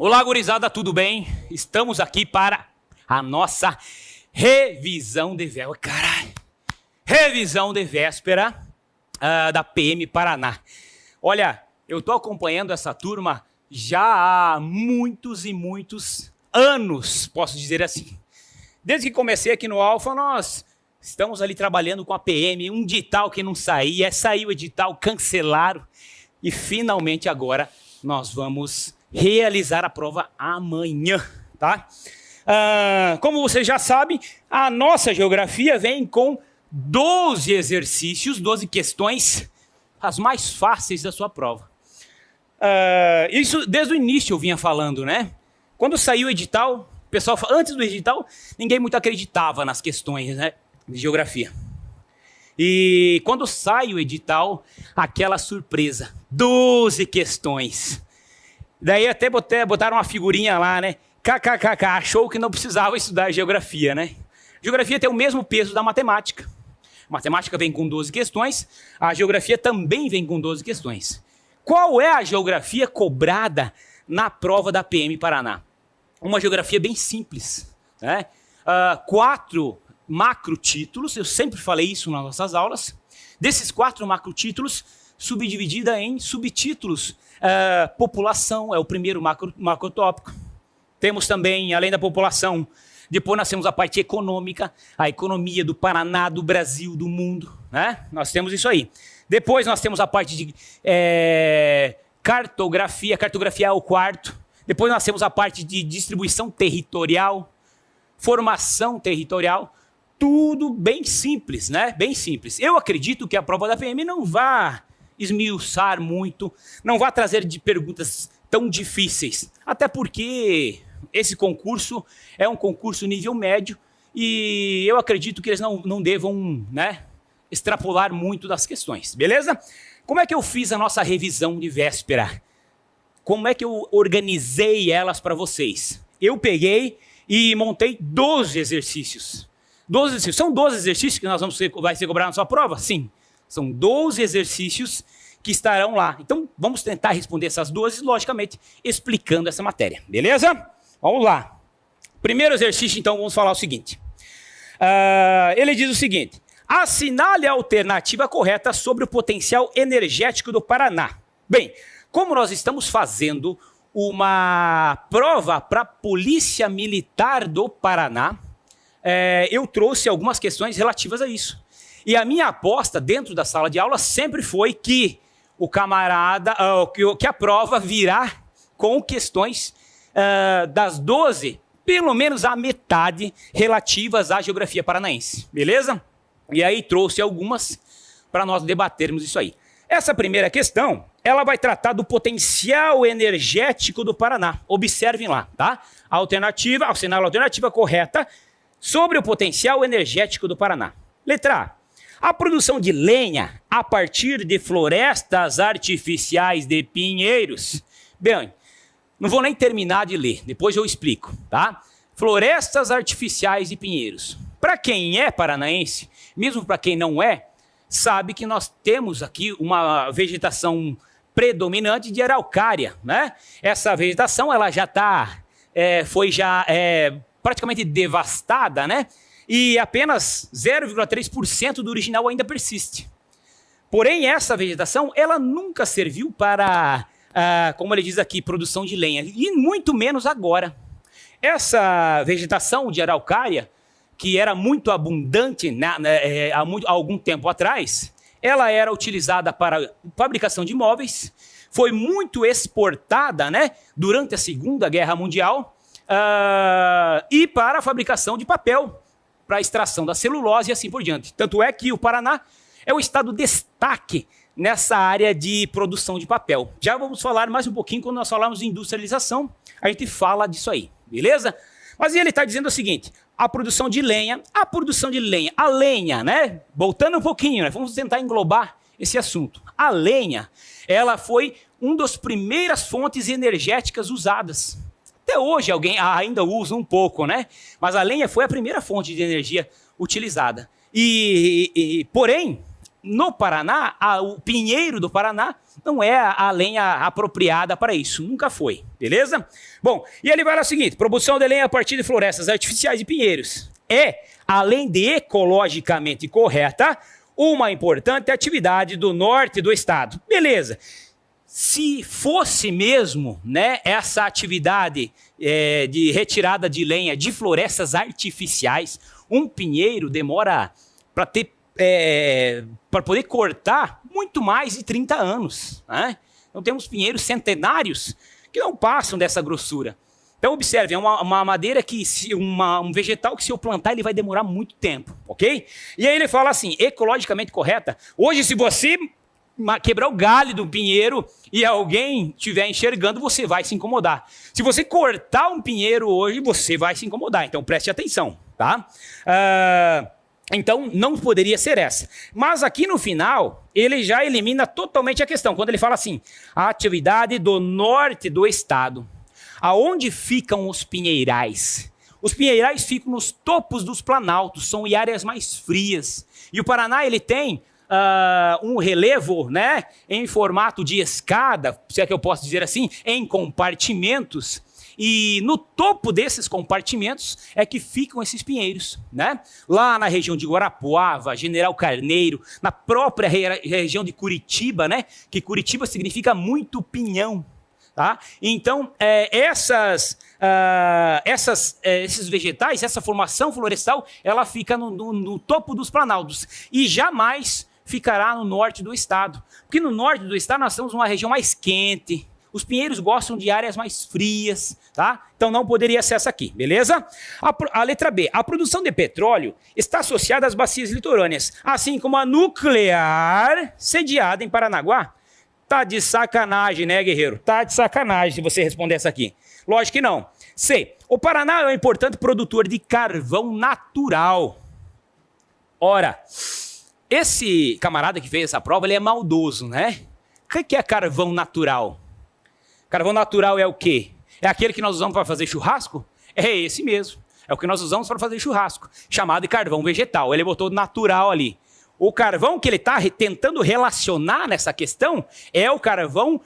Olá, gurizada, tudo bem? Estamos aqui para a nossa revisão de véspera. Caralho! Revisão de véspera da PM Paraná. Olha, eu estou acompanhando essa turma já há muitos e muitos anos, posso dizer assim. Desde que comecei aqui no Alfa, nós estamos ali trabalhando com a PM, um edital que não saía, saiu o edital, cancelaram e finalmente agora nós vamos realizar a prova amanhã, tá? Como vocês já sabem, a nossa geografia vem com 12 exercícios, 12 questões, as mais fáceis da sua prova. Isso desde o início eu vinha falando, né? Quando saiu o edital, o pessoal, antes do edital, ninguém muito acreditava nas questões, né, de geografia. E quando sai o edital, aquela surpresa, 12 questões. Daí até botaram uma figurinha lá, né? KKKK, achou que não precisava estudar geografia, né? Geografia tem o mesmo peso da matemática. A matemática vem com 12 questões, a geografia também vem com 12 questões. Qual é a geografia cobrada na prova da PM Paraná? Uma geografia bem simples, né? 4 macrotítulos, eu sempre falei isso nas nossas aulas. Desses 4 macrotítulos, subdividida em subtítulos. População é o primeiro macrotópico. Temos também, além da população, depois nós temos a parte econômica, a economia do Paraná, do Brasil, do mundo, né? Nós temos isso aí. Depois nós temos a parte de cartografia, cartografia é o quarto. Depois nós temos a parte de distribuição territorial, formação territorial, tudo bem simples, né? Bem simples. Eu acredito que a prova da PM não vai esmiuçar muito, não vai trazer de perguntas tão difíceis, até porque esse concurso é um concurso nível médio e eu acredito que eles não devam, né, extrapolar muito das questões, beleza? Como é que eu fiz a nossa revisão de véspera? Como é que eu organizei elas para vocês? Eu peguei e montei 12 exercícios. 12 exercícios. São 12 exercícios que vai ser cobrado na sua prova? Sim. São 12 exercícios que estarão lá. Então, vamos tentar responder essas 12, logicamente, explicando essa matéria. Beleza? Vamos lá. Primeiro exercício, então, vamos falar o seguinte. Ele diz o seguinte. Assinale a alternativa correta sobre o potencial energético do Paraná. Bem, como nós estamos fazendo uma prova para a Polícia Militar do Paraná, eu trouxe algumas questões relativas a isso. E a minha aposta dentro da sala de aula sempre foi que o camarada, que a prova virá com questões das 12, pelo menos a metade, relativas à geografia paranaense. Beleza? E aí trouxe algumas para nós debatermos isso aí. Essa primeira questão, ela vai tratar do potencial energético do Paraná. Observem lá, tá? Assinale a alternativa correta sobre o potencial energético do Paraná. Letra A. A produção de lenha a partir de florestas artificiais de pinheiros. Bem, não vou nem terminar de ler, depois eu explico, tá? Florestas artificiais de pinheiros. Para quem é paranaense, mesmo para quem não é, sabe que nós temos aqui uma vegetação predominante de araucária, né? Essa vegetação ela já foi praticamente devastada, né? E apenas 0,3% do original ainda persiste. Porém, essa vegetação, ela nunca serviu para, como ele diz aqui, produção de lenha, e muito menos agora. Essa vegetação de araucária, que era muito abundante há algum tempo atrás, ela era utilizada para fabricação de imóveis, foi muito exportada, né, durante a Segunda Guerra Mundial, e para a fabricação de papel, para a extração da celulose e assim por diante. Tanto é que o Paraná é o estado destaque nessa área de produção de papel. Já vamos falar mais um pouquinho quando nós falarmos de industrialização, a gente fala disso aí, beleza? Mas ele está dizendo o seguinte, a produção de lenha, a lenha, né? Voltando um pouquinho, né? Vamos tentar englobar esse assunto. A lenha, ela foi uma das primeiras fontes energéticas usadas. Até hoje alguém ainda usa um pouco, né? Mas a lenha foi a primeira fonte de energia utilizada. Porém, no Paraná, o pinheiro do Paraná não é a lenha apropriada para isso, nunca foi, beleza? Bom, e ele vai lá o seguinte, produção de lenha a partir de florestas artificiais e pinheiros é, além de ecologicamente correta, uma importante atividade do norte do estado. Beleza. Se fosse mesmo, né, essa atividade de retirada de lenha de florestas artificiais, um pinheiro demora para poder cortar muito mais de 30 anos. Né? Então temos pinheiros centenários que não passam dessa grossura. Então observe, é uma madeira que, um vegetal que se eu plantar ele vai demorar muito tempo, ok? E aí ele fala assim, ecologicamente correta. Hoje se você quebrar o galho do pinheiro e alguém estiver enxergando, você vai se incomodar. Se você cortar um pinheiro hoje, você vai se incomodar. Então preste atenção, tá? Então não poderia ser essa. Mas aqui no final, ele já elimina totalmente a questão. Quando ele fala assim, a atividade do norte do estado. Aonde ficam os pinheirais? Os pinheirais ficam nos topos dos planaltos, são em áreas mais frias. E o Paraná ele tem um relevo, né, em formato de escada, se é que eu posso dizer assim, em compartimentos. E no topo desses compartimentos é que ficam esses pinheiros, né? Lá na região de Guarapuava, General Carneiro, na própria região de Curitiba, né? Que Curitiba significa muito pinhão. Tá? Então, esses vegetais, essa formação florestal, ela fica no topo dos planaltos e jamais ficará no norte do estado. Porque no norte do estado nós temos uma região mais quente, os pinheiros gostam de áreas mais frias, tá? Então não poderia ser essa aqui, beleza? A letra B, a produção de petróleo está associada às bacias litorâneas, assim como a nuclear sediada em Paranaguá. Tá de sacanagem, né, guerreiro? Tá de sacanagem se você responder essa aqui. Lógico que não. C. O Paraná é um importante produtor de carvão natural. Ora, esse camarada que fez essa prova, ele é maldoso, né? O que é carvão natural? Carvão natural é o quê? É aquele que nós usamos para fazer churrasco? É esse mesmo. É o que nós usamos para fazer churrasco, chamado de carvão vegetal. Ele botou natural ali. O carvão que ele está tentando relacionar nessa questão é o carvão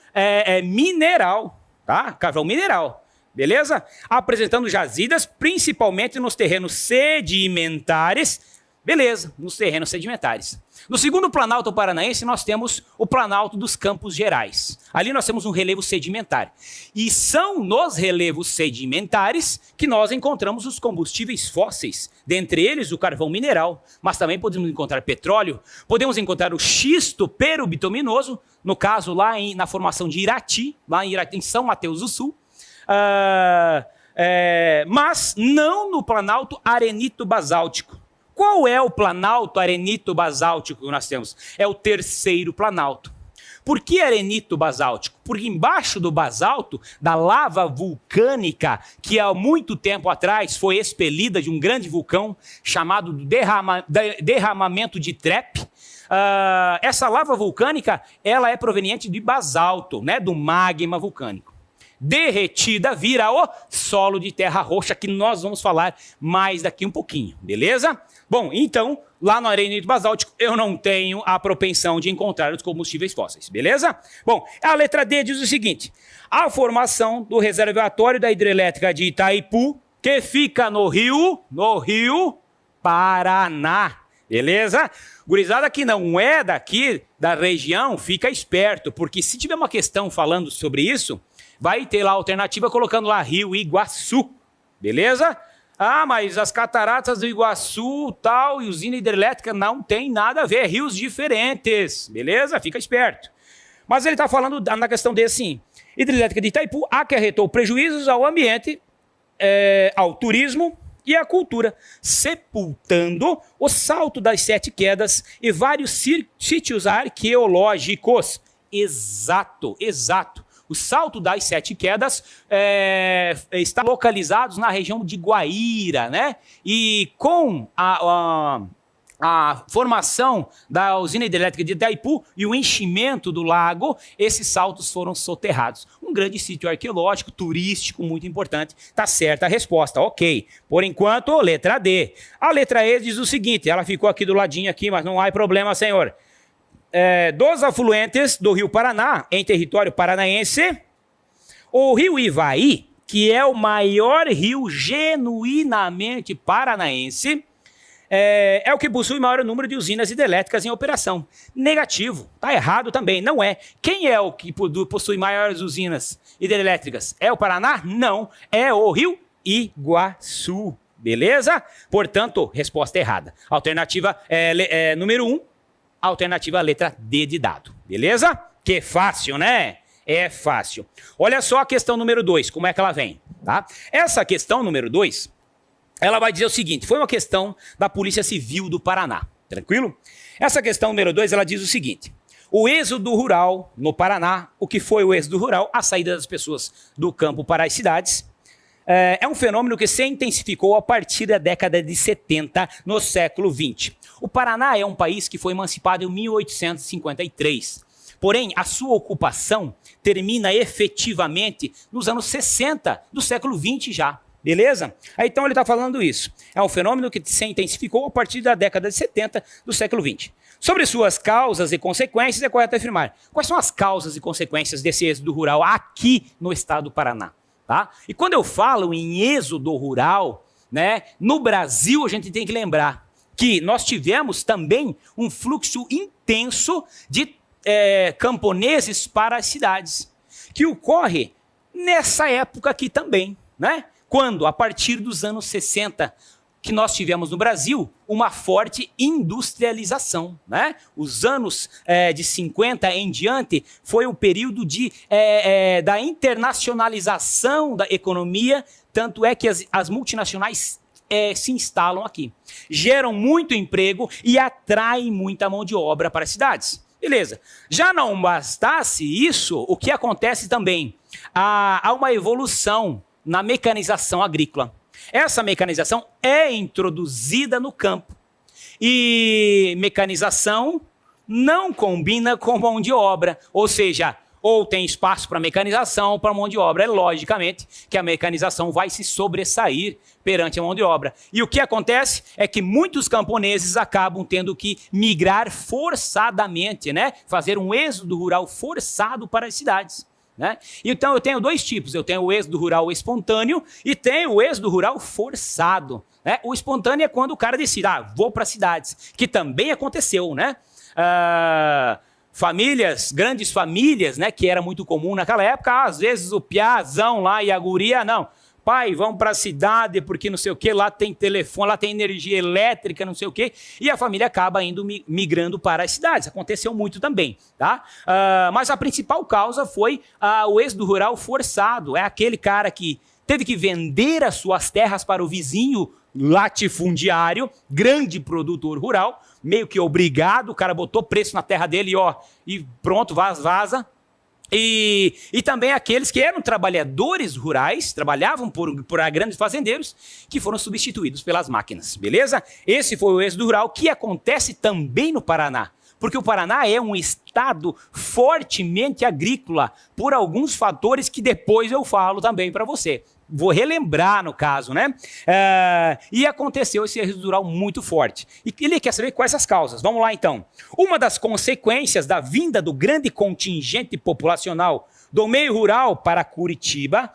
mineral, tá? Carvão mineral, beleza? Apresentando jazidas, principalmente nos terrenos sedimentares, beleza, nos terrenos sedimentares. No segundo planalto paranaense, nós temos o planalto dos Campos Gerais. Ali nós temos um relevo sedimentar. E são nos relevos sedimentares que nós encontramos os combustíveis fósseis, dentre eles o carvão mineral, mas também podemos encontrar petróleo, podemos encontrar o xisto perobituminoso, no caso lá na formação de Irati, lá em São Mateus do Sul, mas não no planalto arenito-basáltico. Qual é o planalto arenito-basáltico que nós temos? É o terceiro planalto. Por que arenito-basáltico? Porque embaixo do basalto, da lava vulcânica, que há muito tempo atrás foi expelida de um grande vulcão chamado derramamento de Trepp, essa lava vulcânica ela é proveniente de basalto, né, do magma vulcânico. Derretida vira o solo de terra roxa, que nós vamos falar mais daqui um pouquinho, beleza? Bom, então, lá no arenito basáltico, eu não tenho a propensão de encontrar os combustíveis fósseis, beleza? Bom, a letra D diz o seguinte, a formação do reservatório da hidrelétrica de Itaipu, que fica no Rio Paraná, beleza? Gurizada que não é daqui da região, fica esperto, porque se tiver uma questão falando sobre isso, vai ter lá a alternativa colocando lá Rio Iguaçu, beleza? Ah, mas as cataratas do Iguaçu, tal, e usina hidrelétrica não tem nada a ver, rios diferentes, beleza? Fica esperto. Mas ele está falando na questão de assim, hidrelétrica de Itaipu acarretou prejuízos ao ambiente, ao turismo e à cultura, sepultando o Salto das Sete Quedas e vários sítios arqueológicos. Exato, exato. O Salto das Sete Quedas está localizado na região de Guaíra, né? E com a formação da usina hidrelétrica de Itaipu e o enchimento do lago, esses saltos foram soterrados. Um grande sítio arqueológico, turístico, muito importante. Tá certa a resposta, ok. Por enquanto, letra D. A letra E diz o seguinte, ela ficou aqui do ladinho aqui, mas não há problema, senhor. dos afluentes do Rio Paraná em território paranaense, o Rio Ivaí, que é o maior rio genuinamente paranaense, é o que possui o maior número de usinas hidrelétricas em operação. Negativo, tá errado também, não é. Quem é o que possui maiores usinas hidrelétricas? É o Paraná? Não, é o Rio Iguaçu, beleza? Portanto, resposta errada. Alternativa número 1, alternativa letra D de dado, beleza? Que fácil, né? É fácil. Olha só a questão número 2, como é que ela vem, tá? Essa questão número 2, ela vai dizer o seguinte, foi uma questão da Polícia Civil do Paraná, tranquilo? Essa questão número 2, ela diz o seguinte, o êxodo rural no Paraná, o que foi o êxodo rural? A saída das pessoas do campo para as cidades, é um fenômeno que se intensificou a partir da década de 70, no século 20. O Paraná é um país que foi emancipado em 1853, porém, a sua ocupação termina efetivamente nos anos 60 do século 20 já, beleza? Aí, então ele está falando isso. É um fenômeno que se intensificou a partir da década de 70 do século 20. Sobre suas causas e consequências, é correto afirmar. Quais são as causas e consequências desse êxodo rural aqui no estado do Paraná? Tá? E quando eu falo em êxodo rural, né, no Brasil a gente tem que lembrar que nós tivemos também um fluxo intenso de camponeses para as cidades, que ocorre nessa época aqui também, né? Quando, a partir dos anos 60, que nós tivemos no Brasil uma forte industrialização, né? Os anos de 50 em diante foi o período da internacionalização da economia, tanto é que as multinacionais se instalam aqui, geram muito emprego e atraem muita mão de obra para as cidades. Beleza. Já não bastasse isso, o que acontece também? Há uma evolução na mecanização agrícola. Essa mecanização é introduzida no campo. E mecanização não combina com mão de obra. Ou seja, ou tem espaço para mecanização ou para mão de obra. É logicamente que a mecanização vai se sobressair perante a mão de obra. E o que acontece é que muitos camponeses acabam tendo que migrar forçadamente, né? Fazer um êxodo rural forçado para as cidades, né? Então eu tenho dois tipos, eu tenho o êxodo rural espontâneo e tenho o êxodo rural forçado, né? O espontâneo é quando o cara decide, vou para as cidades, que também aconteceu, né? Grandes famílias, né, que era muito comum naquela época, às vezes o piazão lá e a guria, não, pai, vamos para a cidade porque não sei o que, lá tem telefone, lá tem energia elétrica, não sei o que, e a família acaba indo migrando para as cidades. Aconteceu muito também, tá? Mas a principal causa foi o êxodo rural forçado. É aquele cara que teve que vender as suas terras para o vizinho latifundiário, grande produtor rural, meio que obrigado, o cara botou preço na terra dele e pronto, vaza. E também aqueles que eram trabalhadores rurais, trabalhavam por grandes fazendeiros, que foram substituídos pelas máquinas, beleza? Esse foi o êxodo rural que acontece também no Paraná, porque o Paraná é um estado fortemente agrícola, por alguns fatores que depois eu falo também para você. Vou relembrar no caso, né? E aconteceu esse êxodo rural muito forte. E ele quer saber quais as causas. Vamos lá então. Uma das consequências da vinda do grande contingente populacional do meio rural para Curitiba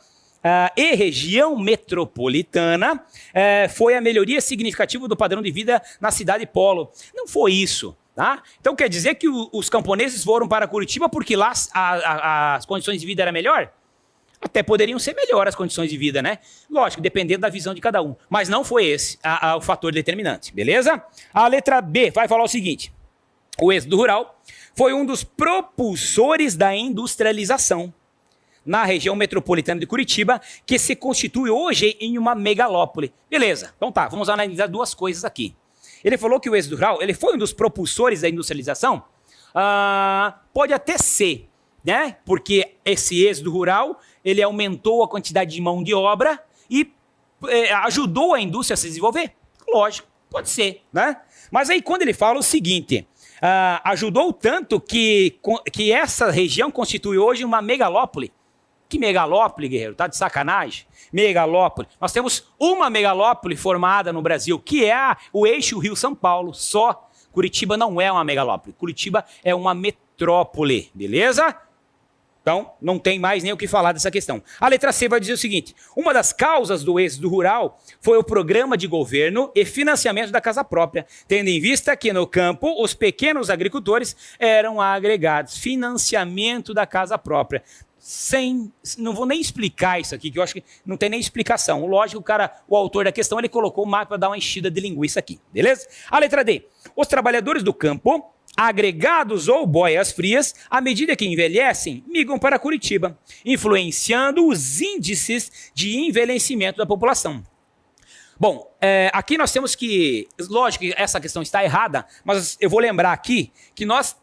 e região metropolitana foi a melhoria significativa do padrão de vida na cidade polo. Não foi isso. Tá? Então quer dizer que os camponeses foram para Curitiba porque lá as condições de vida eram melhor? Até poderiam ser melhores as condições de vida, né? Lógico, dependendo da visão de cada um. Mas não foi esse o fator determinante, beleza? A letra B vai falar o seguinte. O êxodo rural foi um dos propulsores da industrialização na região metropolitana de Curitiba, que se constitui hoje em uma megalópole. Beleza, então tá, vamos analisar duas coisas aqui. Ele falou que o êxodo rural ele foi um dos propulsores da industrialização? Pode até ser, né? Porque esse êxodo rural ele aumentou a quantidade de mão de obra e ajudou a indústria a se desenvolver? Lógico, pode ser, né? Mas aí quando ele fala o seguinte, ajudou tanto que essa região constitui hoje uma megalópole. Que megalópole, guerreiro? Tá de sacanagem? Megalópole. Nós temos uma megalópole formada no Brasil, que é o eixo Rio-São Paulo, só. Curitiba não é uma megalópole. Curitiba é uma metrópole, beleza? Então, não tem mais nem o que falar dessa questão. A letra C vai dizer o seguinte: uma das causas do êxodo rural foi o programa de governo e financiamento da casa própria, tendo em vista que no campo os pequenos agricultores eram agregados. Financiamento da casa própria. Não vou nem explicar isso aqui, que eu acho que não tem nem explicação. Lógico, o autor da questão, ele colocou o mapa para dar uma enchida de linguiça aqui, beleza? A letra D. Os trabalhadores do campo, agregados ou boias frias, à medida que envelhecem, migram para Curitiba, influenciando os índices de envelhecimento da população. Bom, aqui nós temos que... Lógico que essa questão está errada, mas eu vou lembrar aqui que nós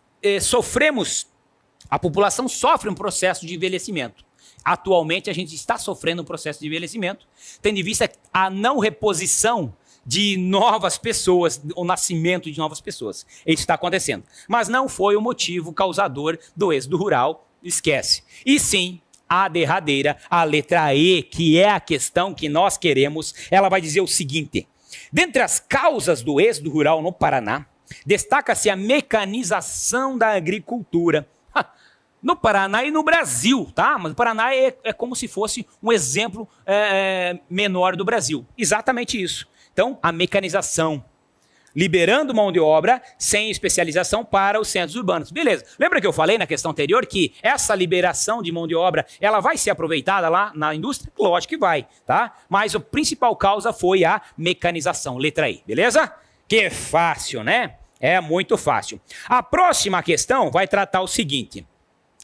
a população sofre um processo de envelhecimento. Atualmente a gente está sofrendo um processo de envelhecimento, tendo em vista a não reposição de novas pessoas, o nascimento de novas pessoas. Isso está acontecendo. Mas não foi o motivo causador do êxodo rural, esquece. E sim, a derradeira, a letra E, que é a questão que nós queremos, ela vai dizer o seguinte: dentre as causas do êxodo rural no Paraná, destaca-se a mecanização da agricultura. No Paraná e no Brasil, tá? Mas o Paraná é como se fosse um exemplo menor do Brasil. Exatamente isso. Então, a mecanização, liberando mão de obra sem especialização para os centros urbanos. Beleza. Lembra que eu falei na questão anterior que essa liberação de mão de obra, ela vai ser aproveitada lá na indústria? Lógico que vai, tá? Mas a principal causa foi a mecanização. Letra I, beleza? Que fácil, né? É muito fácil. A próxima questão vai tratar o seguinte.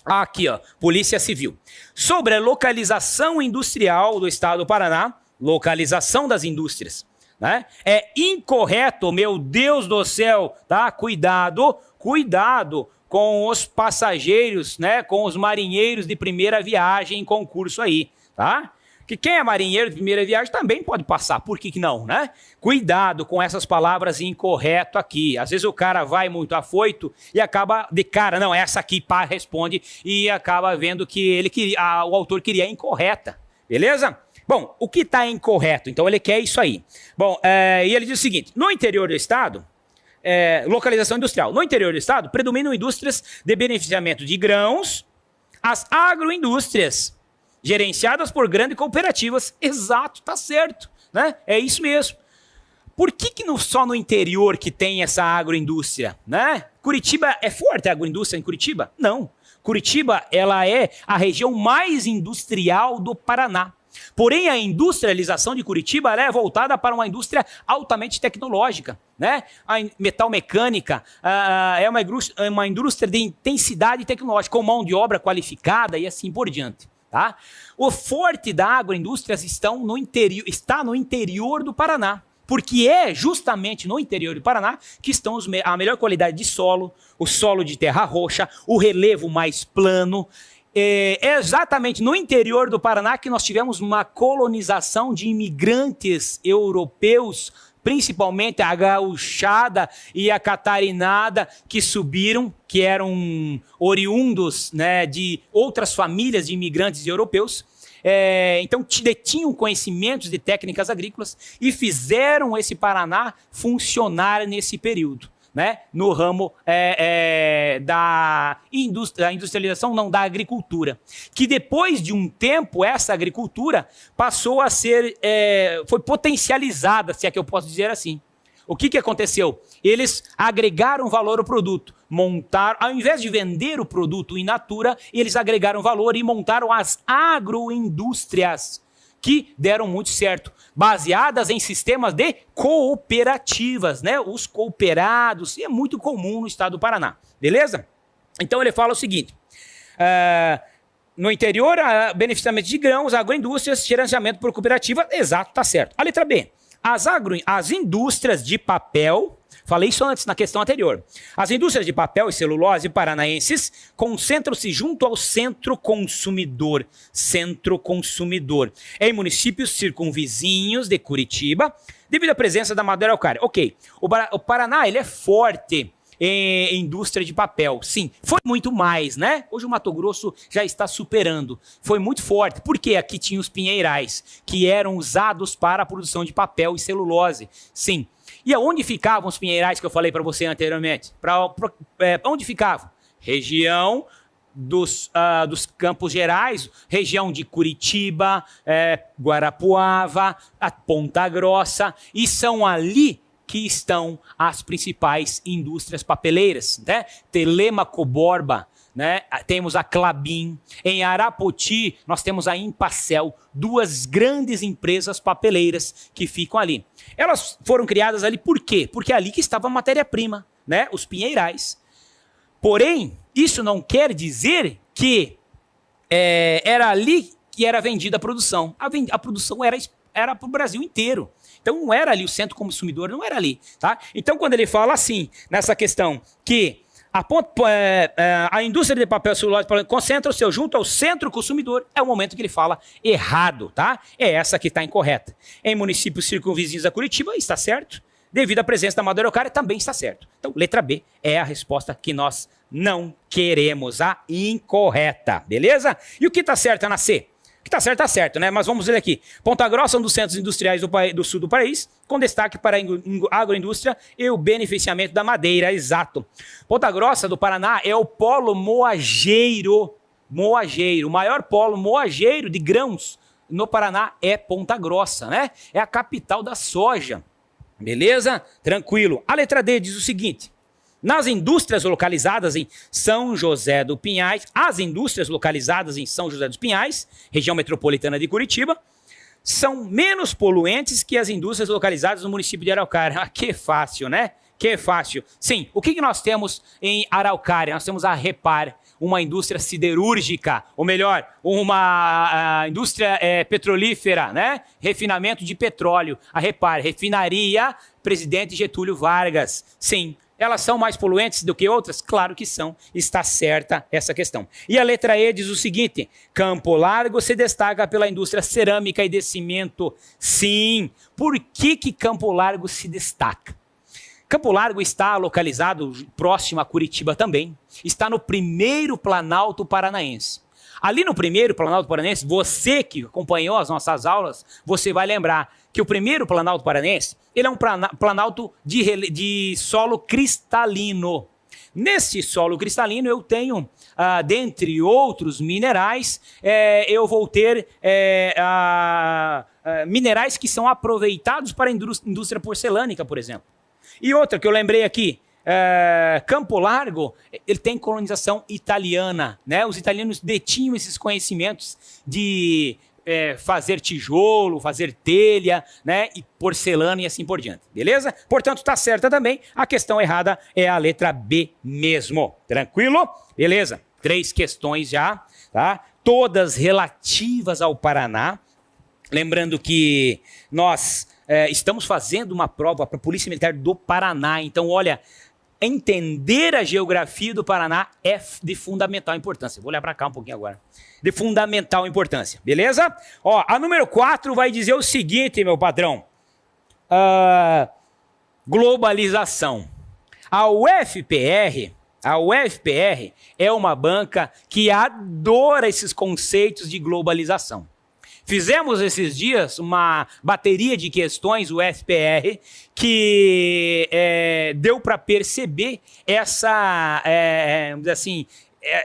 Aqui, ó, Polícia Civil. Sobre a localização industrial do estado do Paraná, localização das indústrias, né? É incorreto, meu Deus do céu, tá? Cuidado com os passageiros, né? Com os marinheiros de primeira viagem em concurso aí, tá? Que quem é marinheiro de primeira viagem também pode passar, por que não, né? Cuidado com essas palavras incorreto aqui. Às vezes o cara vai muito afoito e acaba de cara, não, essa aqui, pá, responde, e acaba vendo que o autor queria incorreta, beleza? Bom, o que está incorreto? Então ele quer isso aí. Bom, e ele diz o seguinte: no interior do estado, localização industrial, no interior do estado predominam indústrias de beneficiamento de grãos, as agroindústrias, gerenciadas por grandes cooperativas. Exato, tá certo, né? É isso mesmo. Por que só no interior que tem essa agroindústria, né? Curitiba é forte a agroindústria em Curitiba? Não. Curitiba, ela é a região mais industrial do Paraná. Porém, a industrialização de Curitiba ela é voltada para uma indústria altamente tecnológica, né? A metal mecânica é uma indústria de intensidade tecnológica, com mão de obra qualificada e assim por diante. Tá? O forte da agroindústria está no interior do Paraná, porque é justamente no interior do Paraná que estão a melhor qualidade de solo, o solo de terra roxa, o relevo mais plano. É exatamente no interior do Paraná que nós tivemos uma colonização de imigrantes europeus, principalmente a gauchada e a catarinada, que subiram, que eram oriundos, né, de outras famílias de imigrantes europeus. Então tinham conhecimentos de técnicas agrícolas e fizeram esse Paraná funcionar nesse período, né, no ramo da industrialização, não, da agricultura. Que depois de um tempo, essa agricultura passou a ser, foi potencializada, se é que eu posso dizer assim. O que aconteceu? Eles agregaram valor ao produto, ao invés de vender o produto in natura, eles agregaram valor e montaram as agroindústrias, que deram muito certo, baseadas em sistemas de cooperativas, né? Os cooperados, é muito comum no estado do Paraná, beleza? Então ele fala o seguinte: no interior, beneficiamento de grãos, agroindústrias, gerenciamento por cooperativa, exato, tá certo. A letra B, as indústrias de papel, falei isso antes na questão anterior. As indústrias de papel e celulose paranaenses concentram-se junto ao centro consumidor, em municípios circunvizinhos de Curitiba, devido à presença da madeira calcária. Ok, o Paraná ele é forte em indústria de papel, sim, foi muito mais, né? Hoje o Mato Grosso já está superando, foi muito forte, porque aqui tinha os pinheirais, que eram usados para a produção de papel e celulose, sim. E aonde ficavam os pinheirais que eu falei para você anteriormente? Onde ficavam? Região dos Campos Gerais, região de Curitiba, Guarapuava, a Ponta Grossa, e são ali que estão as principais indústrias papeleiras, né? Telêmaco Borba, né? Temos a Klabin, em Arapoti nós temos a Impacel, duas grandes empresas papeleiras que ficam ali. Elas foram criadas ali por quê? Porque é ali que estava a matéria-prima, né? Os pinheirais. Porém, isso não quer dizer que era ali que era vendida a produção. A produção era para o Brasil inteiro. Então não era ali o centro consumidor, não era ali, tá? Então quando ele fala assim, nessa questão que a indústria de papel e celulose concentra-se junto ao centro consumidor, é o momento que ele fala errado, tá? É essa que está incorreta. Em municípios circunvizinhos a Curitiba, está certo. Devido à presença da Madeira Araucária, também está certo. Então, letra B é a resposta que nós não queremos, a incorreta, beleza? E o que está certo é na C? O que está certo, né? Mas vamos ver aqui. Ponta Grossa é um dos centros industriais do sul do país, com destaque para a agroindústria e o beneficiamento da madeira, exato. Ponta Grossa do Paraná é o polo moageiro, o maior polo moageiro de grãos no Paraná é Ponta Grossa, né? É a capital da soja, beleza? Tranquilo. A letra D diz o seguinte: nas indústrias localizadas em São José dos Pinhais, região metropolitana de Curitiba, são menos poluentes que as indústrias localizadas no município de Araucária. Ah, que fácil, né? Que fácil. Sim, o que nós temos em Araucária? Nós temos a Repar, uma indústria siderúrgica, ou melhor, uma indústria petrolífera, né? Refinamento de petróleo. A Repar, refinaria Presidente Getúlio Vargas. Sim. Elas são mais poluentes do que outras? Claro que são. Está certa essa questão. E a letra E diz o seguinte: Campo Largo se destaca pela indústria cerâmica e de cimento. Sim. Por que Campo Largo se destaca? Campo Largo está localizado próximo a Curitiba também. Está no primeiro Planalto Paranaense. Ali no primeiro Planalto Paranaense, você que acompanhou as nossas aulas, você vai lembrar que o primeiro Planalto Paranaense, ele é um planalto de solo cristalino. Nesse solo cristalino eu tenho, dentre outros minerais, eu vou ter minerais que são aproveitados para a indústria porcelânica, por exemplo. E outra que eu lembrei aqui, Campo Largo, ele tem colonização italiana, né? Os italianos detinham esses conhecimentos de fazer tijolo, fazer telha, né? E porcelana e assim por diante, beleza? Portanto, está certa também. A questão errada é a letra B mesmo. Tranquilo? Beleza. 3 questões já, tá? Todas relativas ao Paraná. Lembrando que nós estamos fazendo uma prova para a Polícia Militar do Paraná. Então, olha, entender a geografia do Paraná é de fundamental importância. Vou olhar para cá um pouquinho agora. De fundamental importância, beleza? Ó, a número 4 vai dizer o seguinte, meu padrão. Globalização. A UFPR é uma banca que adora esses conceitos de globalização. Fizemos esses dias uma bateria de questões, o FPR, que deu para perceber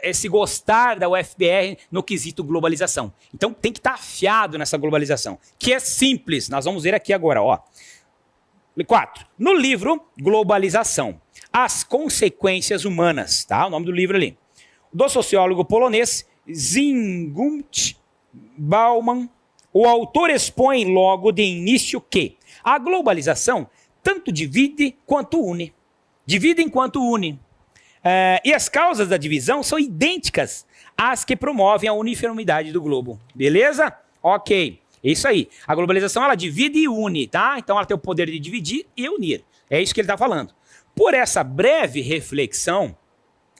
esse gostar da UFPR no quesito globalização. Então tem que estar afiado nessa globalização, que é simples. Nós vamos ver aqui agora, ó. 4. No livro Globalização, as consequências humanas, tá? O nome do livro ali. Do sociólogo polonês Zygmunt Bauman, o autor expõe logo de início que a globalização tanto divide quanto une. Divide enquanto une. E as causas da divisão são idênticas às que promovem a uniformidade do globo. Beleza? Ok. Isso aí. A globalização, ela divide e une, tá? Então ela tem o poder de dividir e unir. É isso que ele está falando. Por essa breve reflexão,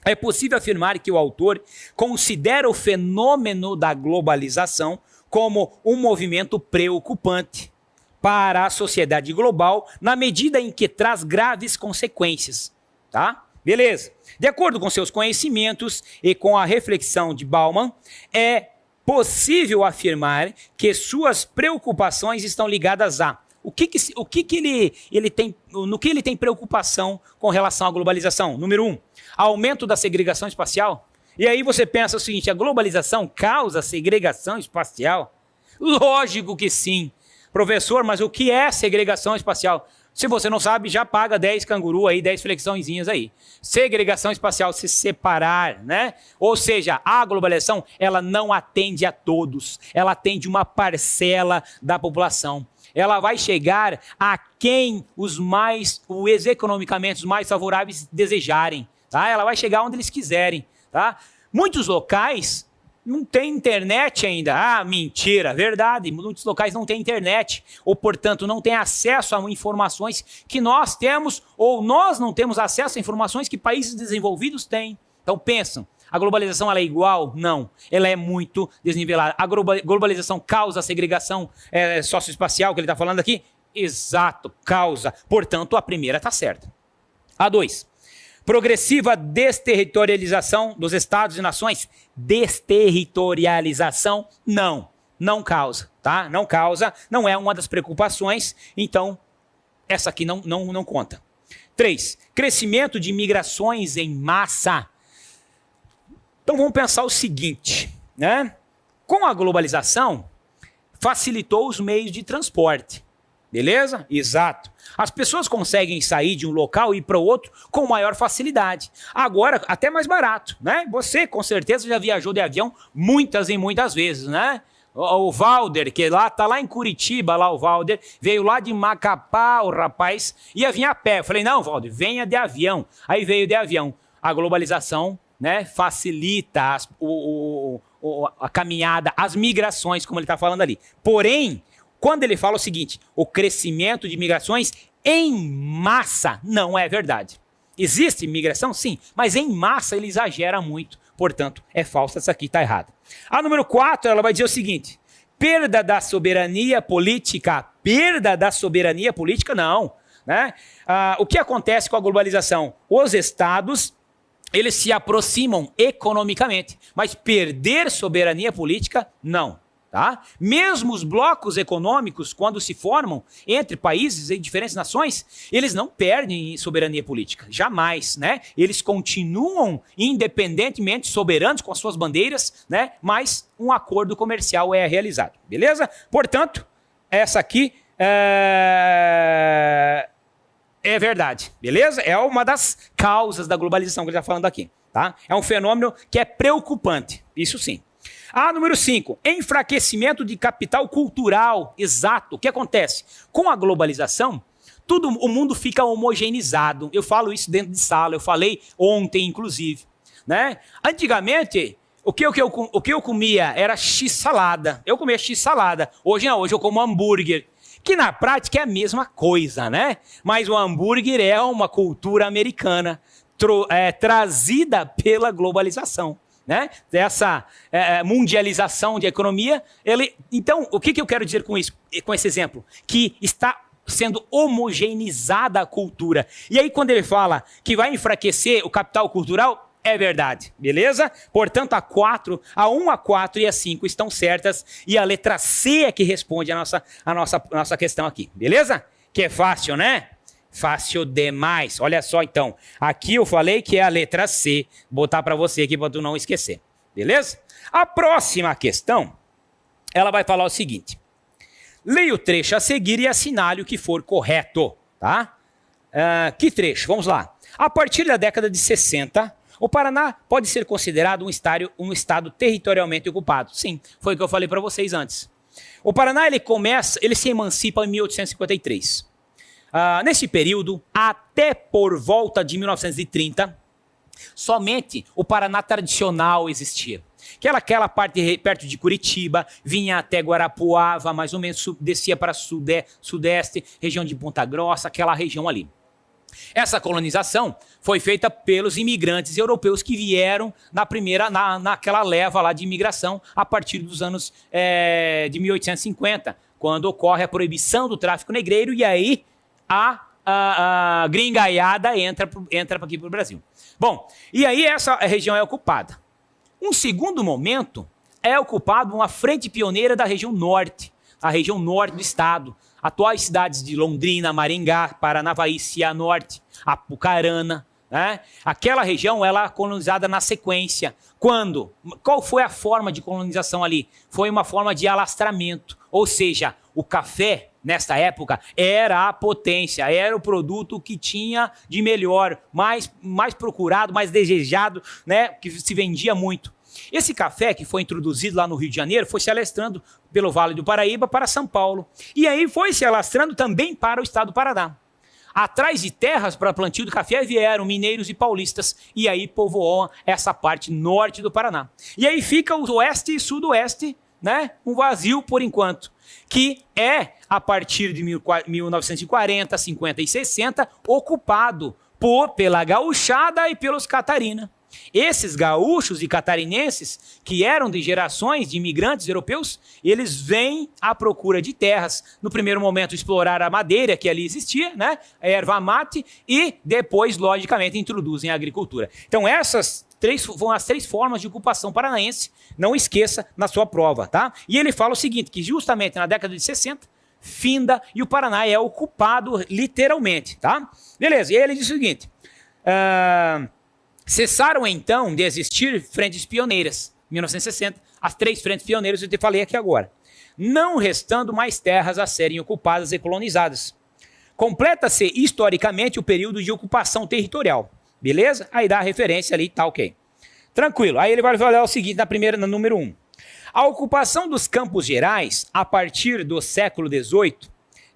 é possível afirmar que o autor considera o fenômeno da globalização como um movimento preocupante para a sociedade global, na medida em que traz graves consequências, tá? Beleza. De acordo com seus conhecimentos e com a reflexão de Bauman, é possível afirmar que suas preocupações estão ligadas a no que ele tem preocupação com relação à globalização? Número 1, aumento da segregação espacial. E aí você pensa o seguinte, a globalização causa segregação espacial? Lógico que sim. Professor, mas o que é segregação espacial? Se você não sabe, já paga 10 canguru aí, 10 flexãozinhas aí. Segregação espacial, se separar, né? Ou seja, a globalização, ela não atende a todos. Ela atende uma parcela da população. Ela vai chegar a quem os economicamente os mais favoráveis desejarem, tá? Ela vai chegar onde eles quiserem, tá? Muitos locais não tem internet ainda. Ah, mentira, verdade. Muitos locais não têm internet, ou, portanto, não têm acesso a informações que nós temos, ou nós não temos acesso a informações que países desenvolvidos têm. Então, pensam, a globalização ela é igual? Não. Ela é muito desnivelada. A globalização causa a segregação socioespacial que ele está falando aqui? Exato, causa. Portanto, a primeira está certa. A 2. Progressiva desterritorialização dos estados e nações? Desterritorialização, não causa, tá? Não causa, não é uma das preocupações, então essa aqui não conta. 3, crescimento de migrações em massa. Então vamos pensar o seguinte, né? Com a globalização, facilitou os meios de transporte. Beleza? Exato. As pessoas conseguem sair de um local e ir para o outro com maior facilidade. Agora, até mais barato, né? Você, com certeza, já viajou de avião muitas e muitas vezes, né? O Valder, que tá lá em Curitiba, lá o Valder, veio lá de Macapá, o rapaz, ia vir a pé. Eu falei, não, Valder, venha de avião. Aí veio de avião. A globalização, né, facilita a caminhada, as migrações, como ele está falando ali. Porém, quando ele fala o seguinte, o crescimento de migrações em massa, não é verdade. Existe migração? Sim, mas em massa ele exagera muito. Portanto, é falsa, essa aqui está errada. A número 4, ela vai dizer o seguinte, perda da soberania política. Perda da soberania política, não. Né? O que acontece com a globalização? Os estados, eles se aproximam economicamente, mas perder soberania política, não. Tá? Mesmo os blocos econômicos, quando se formam entre países e diferentes nações, eles não perdem soberania política, jamais, né? Eles continuam independentemente soberanos com as suas bandeiras, né? Mas um acordo comercial é realizado, beleza? Portanto, essa aqui é verdade, beleza? É uma das causas da globalização que ele está falando aqui, tá? É um fenômeno que é preocupante, isso sim. A número 5, enfraquecimento de capital cultural. Exato. O que acontece? Com a globalização, o mundo fica homogeneizado. Eu falo isso dentro de sala, eu falei ontem, inclusive. Né? Antigamente, o que eu comia era x-salada. Eu comia x-salada. Hoje não, hoje eu como hambúrguer. Que na prática é a mesma coisa, né? Mas o hambúrguer é uma cultura americana, trazida pela globalização. Né? Dessa mundialização de economia. Então, o que eu quero dizer com isso, com esse exemplo? Que está sendo homogeneizada a cultura. E aí, quando ele fala que vai enfraquecer o capital cultural, é verdade, beleza? Portanto, a 1, a 4 e a 5 estão certas, e a letra C é que responde a nossa questão aqui, beleza? Que é fácil, né? Fácil demais. Olha só, então. Aqui eu falei que é a letra C. Vou botar para você aqui para tu não esquecer. Beleza? A próxima questão, ela vai falar o seguinte. Leia o trecho a seguir e assinale o que for correto. Tá? Que trecho? Vamos lá. A partir da década de 60, o Paraná pode ser considerado um estado territorialmente ocupado. Sim, foi o que eu falei para vocês antes. O Paraná ele se emancipa em 1853. Nesse período, até por volta de 1930, somente o Paraná tradicional existia. Aquela parte perto de Curitiba, vinha até Guarapuava, mais ou menos descia para sudeste, região de Ponta Grossa, aquela região ali. Essa colonização foi feita pelos imigrantes europeus que vieram naquela leva lá de imigração a partir dos anos de 1850, quando ocorre a proibição do tráfico negreiro e aí a gringaiada entra aqui para o Brasil. Bom, e aí essa região é ocupada. Um segundo momento é ocupado uma frente pioneira da região norte, a região norte do estado. Atuais cidades de Londrina, Maringá, Paranavaí, Cianorte, Apucarana, né? Aquela região ela é colonizada na sequência. Quando? Qual foi a forma de colonização ali? Foi uma forma de alastramento. Ou seja, o café, nesta época, era a potência, era o produto que tinha de melhor, mais procurado, mais desejado, né? Que se vendia muito. Esse café que foi introduzido lá no Rio de Janeiro foi se alastrando pelo Vale do Paraíba para São Paulo. E aí foi se alastrando também para o estado do Paraná. Atrás de terras para plantio do café vieram mineiros e paulistas, e aí povoam essa parte norte do Paraná. E aí fica o oeste e sudoeste, né? Um vazio por enquanto, que é, a partir de 1940, 50 e 60, ocupado pela gauchada e pelos catarina. Esses gaúchos e catarinenses, que eram de gerações de imigrantes europeus, eles vêm à procura de terras. No primeiro momento, explorar a madeira que ali existia, né? A erva mate, e depois, logicamente, introduzem a agricultura. Então, essas foram as 3 formas de ocupação paranaense. Não esqueça na sua prova, tá? E ele fala o seguinte, que justamente na década de 60, finda e o Paraná é ocupado literalmente, tá? Beleza, e aí ele diz o seguinte... Cessaram, então, de existir frentes pioneiras, 1960, as 3 frentes pioneiras que eu te falei aqui agora, não restando mais terras a serem ocupadas e colonizadas. Completa-se, historicamente, o período de ocupação territorial, beleza? Aí dá a referência ali, tá ok. Tranquilo, aí ele vai falar o seguinte, no número 1. A ocupação dos Campos Gerais, a partir do século XVIII,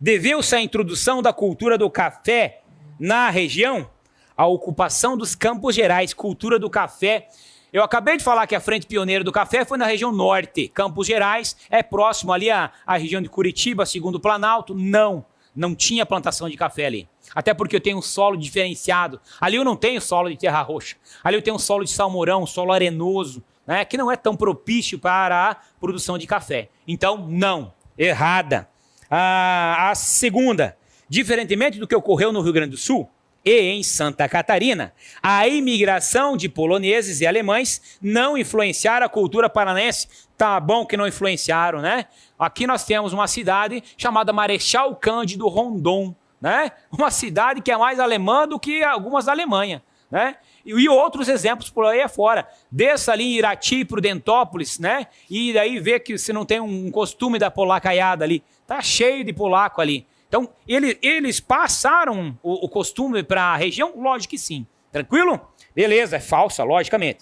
deveu-se à introdução da cultura do café na região. A ocupação dos Campos Gerais, cultura do café. Eu acabei de falar que a frente pioneira do café foi na região norte. Campos Gerais é próximo ali à região de Curitiba, segundo o Planalto. Não tinha plantação de café ali. Até porque eu tenho um solo diferenciado. Ali eu não tenho solo de terra roxa. Ali eu tenho um solo de salmourão, um solo arenoso, né, que não é tão propício para a produção de café. Então, não. Errada. A segunda, diferentemente do que ocorreu no Rio Grande do Sul, e em Santa Catarina, a imigração de poloneses e alemães não influenciaram a cultura paranaense. Tá bom que não influenciaram, né? Aqui nós temos uma cidade chamada Marechal Cândido Rondon, né? Uma cidade que é mais alemã do que algumas da Alemanha, né? E outros exemplos por aí afora. Desça ali em Irati, Prudentópolis, né? E daí vê que se não tem um costume da polacaiada ali. Tá cheio de polaco ali. Então, eles passaram o costume para a região? Lógico que sim. Tranquilo? Beleza, é falsa, logicamente.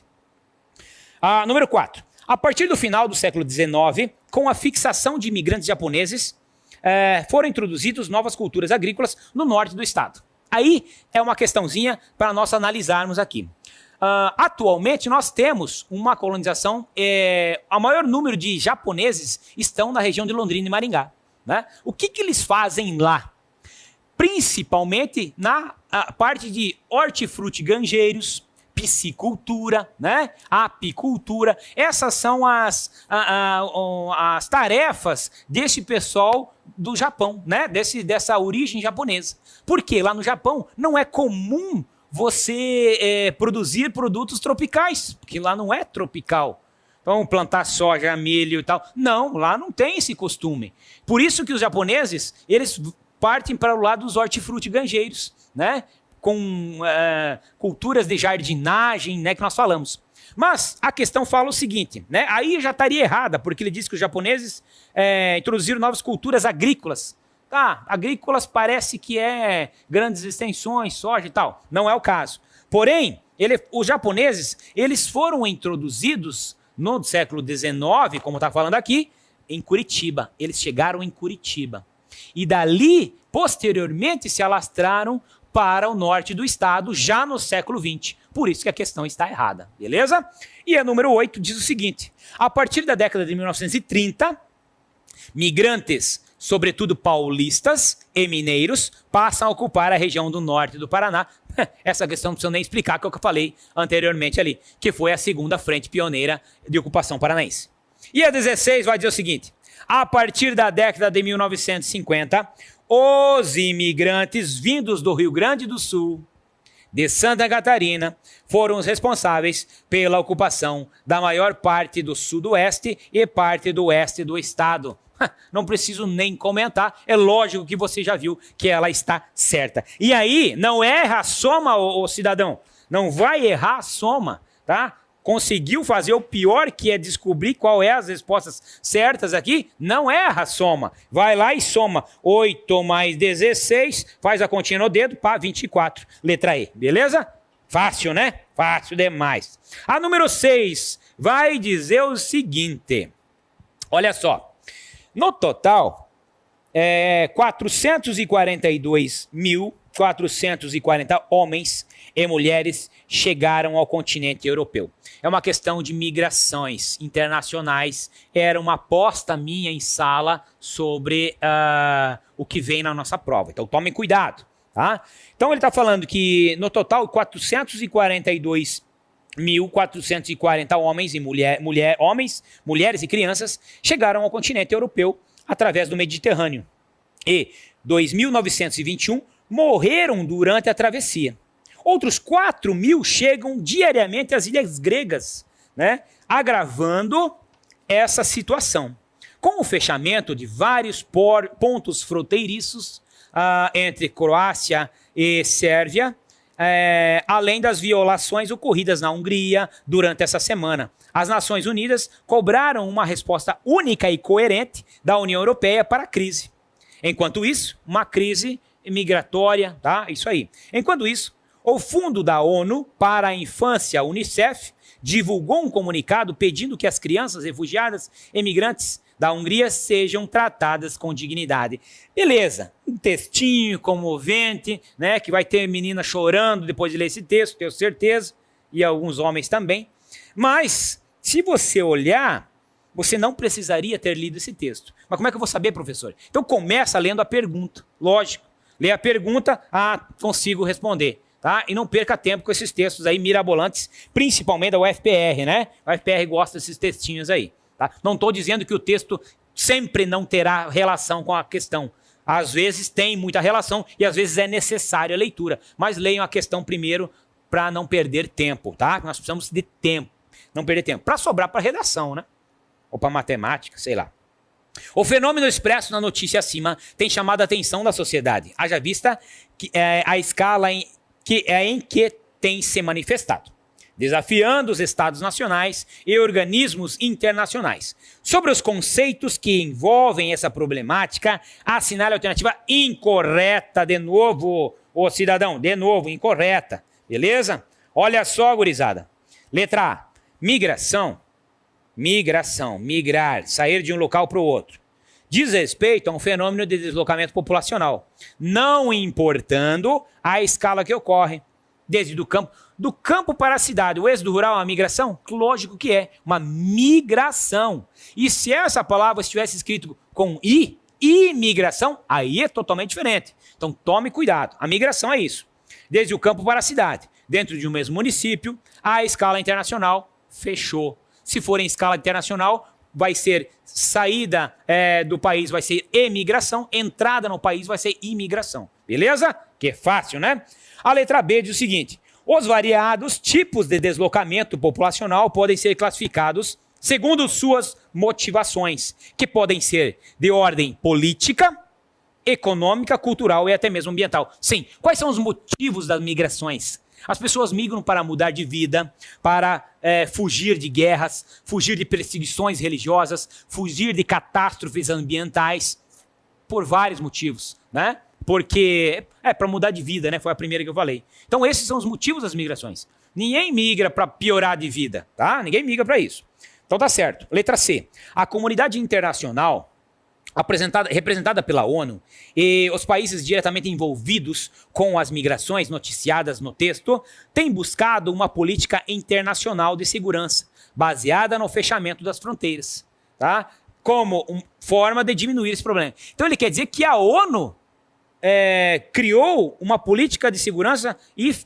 Número 4. A partir do final do século XIX, com a fixação de imigrantes japoneses, foram introduzidas novas culturas agrícolas no norte do estado. Aí é uma questãozinha para nós analisarmos aqui. Atualmente, nós temos uma colonização, o maior número de japoneses estão na região de Londrina e Maringá. Né? O que eles fazem lá? Principalmente na parte de hortifrutigranjeiros, piscicultura, né? Apicultura. Essas são as tarefas desse pessoal do Japão, né? Dessa origem japonesa. Porque lá no Japão não é comum você produzir produtos tropicais, porque lá não é tropical. Então, plantar soja, milho e tal. Não, lá não tem esse costume. Por isso que os japoneses, eles partem para o lado dos hortifrutigranjeiros, né? Com culturas de jardinagem, né? Que nós falamos. Mas a questão fala o seguinte, né? Aí já estaria errada, porque ele diz que os japoneses introduziram novas culturas agrícolas. Agrícolas parece que é grandes extensões, soja e tal. Não é o caso. Porém, os japoneses, eles foram introduzidos no século XIX, como está falando aqui, em Curitiba. Eles chegaram em Curitiba. E dali, posteriormente, se alastraram para o norte do estado, já no século XX. Por isso que a questão está errada, beleza? E a número 8 diz o seguinte. A partir da década de 1930, migrantes, sobretudo paulistas e mineiros, passam a ocupar a região do norte do Paraná. Essa questão não precisa nem explicar, que é o que eu falei anteriormente ali, que foi a segunda frente pioneira de ocupação paranaense. E a 16 vai dizer o seguinte, a partir da década de 1950, os imigrantes vindos do Rio Grande do Sul, de Santa Catarina, foram os responsáveis pela ocupação da maior parte do sudoeste e parte do oeste do estado. Não preciso nem comentar, é lógico que você já viu que ela está certa. E aí, não erra a soma, ô cidadão, não vai errar a soma, tá? Conseguiu fazer o pior, que é descobrir qual é as respostas certas aqui, não erra a soma. Vai lá e soma 8 mais 16, faz a continha no dedo, pá, 24, letra E, beleza? Fácil, né? Fácil demais. A número 6 vai dizer o seguinte, olha só. No total, 442.440 homens e mulheres chegaram ao continente europeu. É uma questão de migrações internacionais. Era uma aposta minha em sala sobre o que vem na nossa prova. Então tomem cuidado, tá? Então ele está falando que no total 442.440 homens e mulheres e crianças chegaram ao continente europeu através do Mediterrâneo. E 2.921 morreram durante a travessia. Outros 4.000 chegam diariamente às ilhas gregas, né? Agravando essa situação. Com o fechamento de vários pontos fronteiriços entre Croácia e Sérvia, além das violações ocorridas na Hungria durante essa semana. As Nações Unidas cobraram uma resposta única e coerente da União Europeia para a crise. Enquanto isso, uma crise migratória, tá? Isso aí. Enquanto isso, o Fundo da ONU para a Infância, UNICEF, divulgou um comunicado pedindo que as crianças refugiadas e imigrantes da Hungria sejam tratadas com dignidade. Beleza, um textinho comovente, né, que vai ter menina chorando depois de ler esse texto, tenho certeza, e alguns homens também. Mas, se você olhar, você não precisaria ter lido esse texto. Mas como é que eu vou saber, professor? Então começa lendo a pergunta, lógico. Lê a pergunta, consigo responder. Tá? E não perca tempo com esses textos aí mirabolantes, principalmente da UFPR, né? A UFPR gosta desses textinhos aí. Tá? Não estou dizendo que o texto sempre não terá relação com a questão. Às vezes tem muita relação e às vezes é necessária a leitura. Mas leiam a questão primeiro para não perder tempo, tá? Nós precisamos de tempo, não perder tempo. Para sobrar para redação, né? Ou para matemática, sei lá. O fenômeno expresso na notícia acima tem chamado a atenção da sociedade, haja vista que a escala em que tem se manifestado, desafiando os estados nacionais e organismos internacionais. Sobre os conceitos que envolvem essa problemática, assinale a alternativa incorreta de novo, ô cidadão, de novo, incorreta, beleza? Olha só, gurizada. Letra A, migração, migrar, sair de um local para o outro. Diz respeito a um fenômeno de deslocamento populacional, não importando a escala que ocorre, desde do campo para a cidade. O êxodo rural é uma migração? Lógico que é, uma migração. E se essa palavra estivesse escrito com I, imigração, aí é totalmente diferente. Então tome cuidado, a migração é isso. Desde o campo para a cidade, dentro de um mesmo município, a escala internacional fechou. Se for em escala internacional, vai ser saída do país, vai ser emigração, entrada no país vai ser imigração. Beleza? Que é fácil, né? A letra B diz o seguinte: os variados tipos de deslocamento populacional podem ser classificados segundo suas motivações, que podem ser de ordem política, econômica, cultural e até mesmo ambiental. Sim, quais são os motivos das migrações? As pessoas migram para mudar de vida, para fugir de guerras, fugir de perseguições religiosas, fugir de catástrofes ambientais, por vários motivos, né? Porque para mudar de vida, né? Foi a primeira que eu falei. Então esses são os motivos das migrações. Ninguém migra para piorar de vida, tá? Ninguém migra para isso. Então tá certo. Letra C. A comunidade internacional representada pela ONU e os países diretamente envolvidos com as migrações noticiadas no texto, têm buscado uma política internacional de segurança, baseada no fechamento das fronteiras, tá? Como forma de diminuir esse problema. Então ele quer dizer que a ONU criou uma política de segurança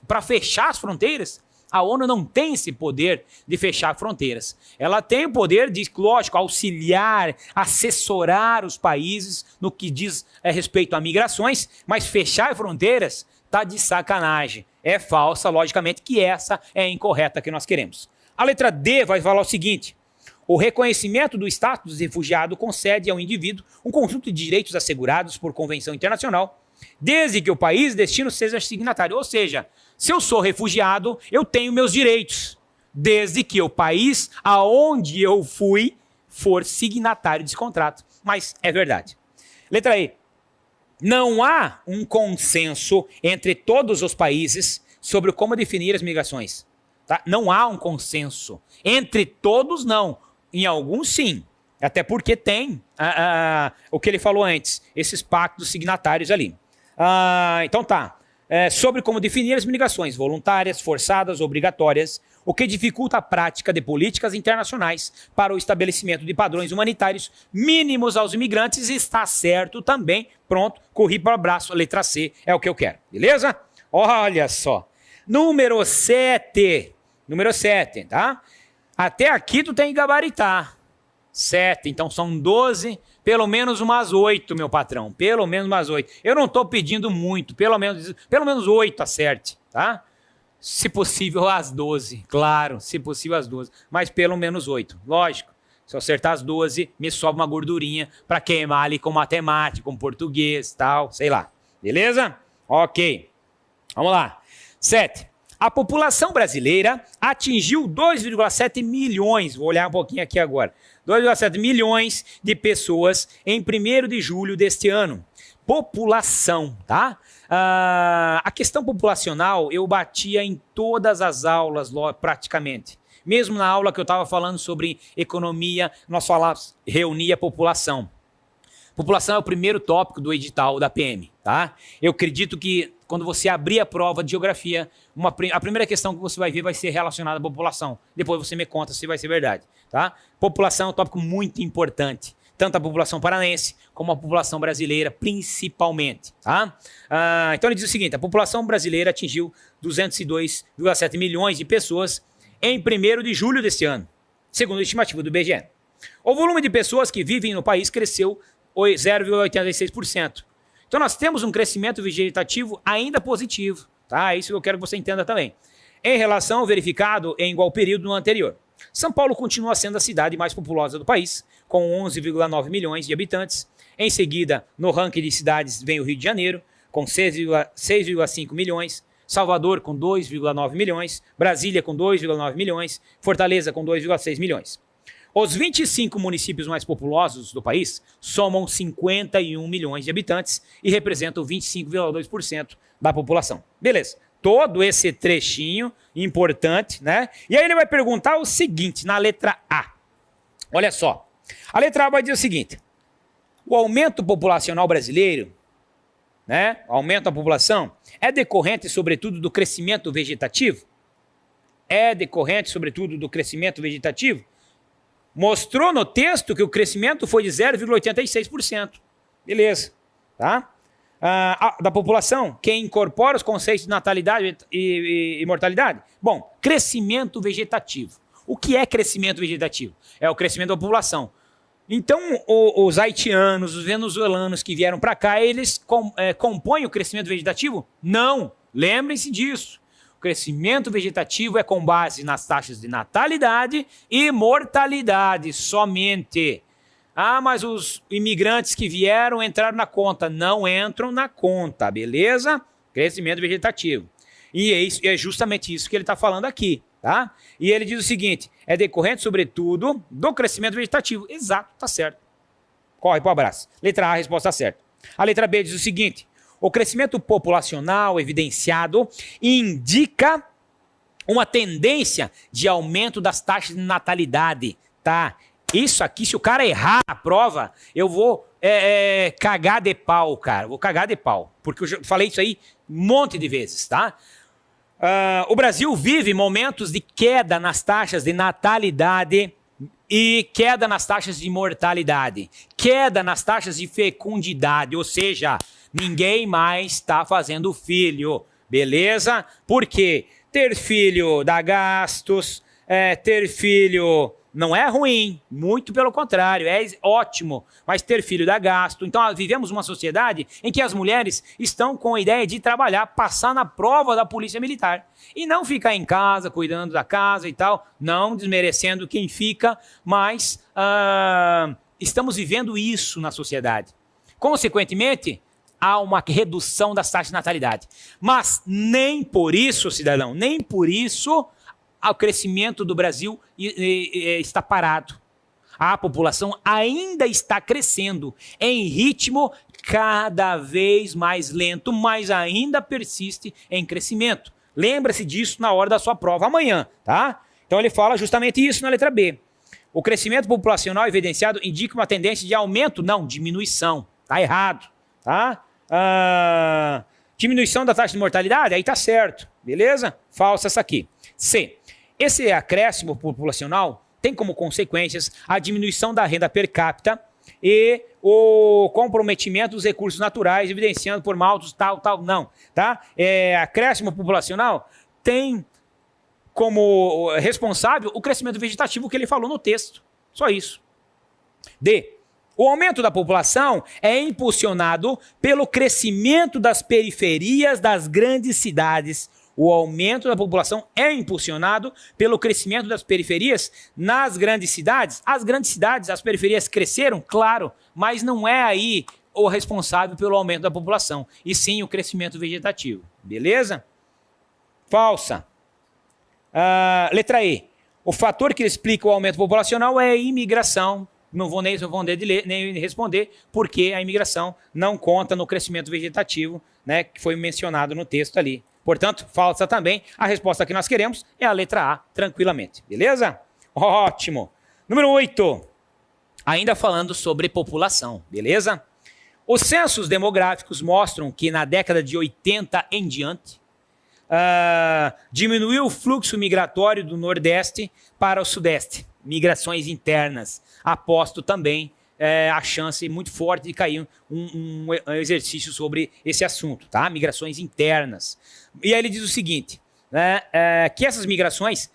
para fechar as fronteiras. A ONU não tem esse poder de fechar fronteiras. Ela tem o poder de, lógico, auxiliar, assessorar os países no que diz respeito a migrações, mas fechar fronteiras tá de sacanagem. É falsa, logicamente, que essa é a incorreta que nós queremos. A letra D vai falar o seguinte: O reconhecimento do status de refugiado concede ao indivíduo um conjunto de direitos assegurados por convenção internacional, desde que o país de destino seja signatário. Ou seja, se eu sou refugiado, eu tenho meus direitos, desde que o país aonde eu fui for signatário desse contrato. Mas é verdade. Letra E. Não há um consenso entre todos os países sobre como definir as migrações. Tá? Não há um consenso. Entre todos, não. Em alguns, sim. Até porque tem o que ele falou antes, esses pactos signatários ali. Então tá. Sobre como definir as migrações voluntárias, forçadas, obrigatórias, o que dificulta a prática de políticas internacionais para o estabelecimento de padrões humanitários mínimos aos imigrantes, está certo também. Pronto, corri para o abraço, letra C, é o que eu quero. Beleza? Olha só. Número 7. Número 7, tá? Até aqui tu tem que gabaritar. 7, então são 12, pelo menos umas 8, meu patrão. Pelo menos umas 8. Eu não estou pedindo muito, pelo menos 8 acerte, tá? Se possível as 12, claro, se possível as 12, mas pelo menos 8, lógico. Se eu acertar as 12, me sobra uma gordurinha para queimar ali com matemática, com português, tal, sei lá. Beleza? Ok. Vamos lá. 7. A população brasileira atingiu 2,7 milhões, vou olhar um pouquinho aqui agora, 2,7 milhões de pessoas em 1º de julho deste ano. População, tá? A questão populacional eu batia em todas as aulas, praticamente. Mesmo na aula que eu estava falando sobre economia, nós falávamos, reunia a população. População é o primeiro tópico do edital da PM, tá? Eu acredito que quando você abrir a prova de geografia, a primeira questão que você vai ver vai ser relacionada à população. Depois você me conta se vai ser verdade, tá? População é um tópico muito importante. Tanto a população paranaense como a população brasileira, principalmente, tá? Então ele diz o seguinte, a população brasileira atingiu 202,7 milhões de pessoas em 1º de julho deste ano, segundo a estimativa do IBGE. O volume de pessoas que vivem no país cresceu 0,86%. Então nós temos um crescimento vegetativo ainda positivo, tá? É isso que eu quero que você entenda também. Em relação ao verificado em igual período no anterior. São Paulo continua sendo a cidade mais populosa do país, com 11,9 milhões de habitantes. Em seguida, no ranking de cidades, vem o Rio de Janeiro, com 6,5 milhões. Salvador, com 2,9 milhões. Brasília, com 2,9 milhões. Fortaleza, com 2,6 milhões. Os 25 municípios mais populosos do país somam 51 milhões de habitantes e representam 25,2% da população. Beleza. Todo esse trechinho importante, né? E aí ele vai perguntar o seguinte, na letra A. Olha só. A letra A vai dizer o seguinte. O aumento populacional brasileiro, né? O aumento da população é decorrente, sobretudo, do crescimento vegetativo? É decorrente, sobretudo, do crescimento vegetativo? Mostrou no texto que o crescimento foi de 0,86%. Beleza, tá? Da população, quem incorpora os conceitos de natalidade e mortalidade? Bom, crescimento vegetativo. O que é crescimento vegetativo? É o crescimento da população. Então, os haitianos, os venezuelanos que vieram para cá, eles compõem o crescimento vegetativo? Não, lembrem-se disso. O crescimento vegetativo é com base nas taxas de natalidade e mortalidade somente. Ah, mas os imigrantes que vieram entraram na conta. Não entram na conta, beleza? Crescimento vegetativo. E é justamente isso que ele está falando aqui, tá? E ele diz o seguinte, é decorrente, sobretudo, do crescimento vegetativo. Exato, tá certo. Corre pro abraço. Letra A, a resposta certa. A letra B diz o seguinte, o crescimento populacional evidenciado indica uma tendência de aumento das taxas de natalidade, tá? Isso aqui, se o cara errar a prova, eu vou cagar de pau, cara. Vou cagar de pau, porque eu já falei isso aí um monte de vezes, tá? O Brasil vive momentos de queda nas taxas de natalidade e queda nas taxas de mortalidade, queda nas taxas de fecundidade, ou seja, ninguém mais está fazendo filho, beleza? Porque ter filho dá gastos, ter filho não é ruim, muito pelo contrário, é ótimo, mas ter filho dá gasto. Então, vivemos uma sociedade em que as mulheres estão com a ideia de trabalhar, passar na prova da polícia militar e não ficar em casa, cuidando da casa e tal, não desmerecendo quem fica, mas estamos vivendo isso na sociedade. Consequentemente, há uma redução das taxas de natalidade. Mas nem por isso, cidadão, nem por isso o crescimento do Brasil está parado. A população ainda está crescendo em ritmo cada vez mais lento, mas ainda persiste em crescimento. Lembra-se disso na hora da sua prova amanhã, tá? Então ele fala justamente isso na letra B. O crescimento populacional evidenciado indica uma tendência de aumento, não, diminuição. Tá errado, tá? Diminuição da taxa de mortalidade, aí tá certo, beleza? Falsa essa aqui. C. Esse acréscimo populacional tem como consequências a diminuição da renda per capita e o comprometimento dos recursos naturais, evidenciando por altos tal, não, tá? Acréscimo populacional tem como responsável o crescimento vegetativo que ele falou no texto. Só isso. D. O aumento da população é impulsionado pelo crescimento das periferias das grandes cidades. O aumento da população é impulsionado pelo crescimento das periferias nas grandes cidades. As grandes cidades, as periferias cresceram, claro, mas não é aí o responsável pelo aumento da população, e sim o crescimento vegetativo. Beleza? Falsa. Letra E. O fator que explica o aumento populacional é a imigração. Não vou nem responder, porque a imigração não conta no crescimento vegetativo, né, que foi mencionado no texto ali. Portanto, falsa também. A resposta que nós queremos é a letra A, tranquilamente. Beleza? Ótimo. Número 8. Ainda falando sobre população. Beleza? Os censos demográficos mostram que na década de 80 em diante, diminuiu o fluxo migratório do Nordeste para o Sudeste. Migrações internas. Aposto também a chance muito forte de cair um exercício sobre esse assunto, tá? Migrações internas. E aí ele diz o seguinte, né, que essas migrações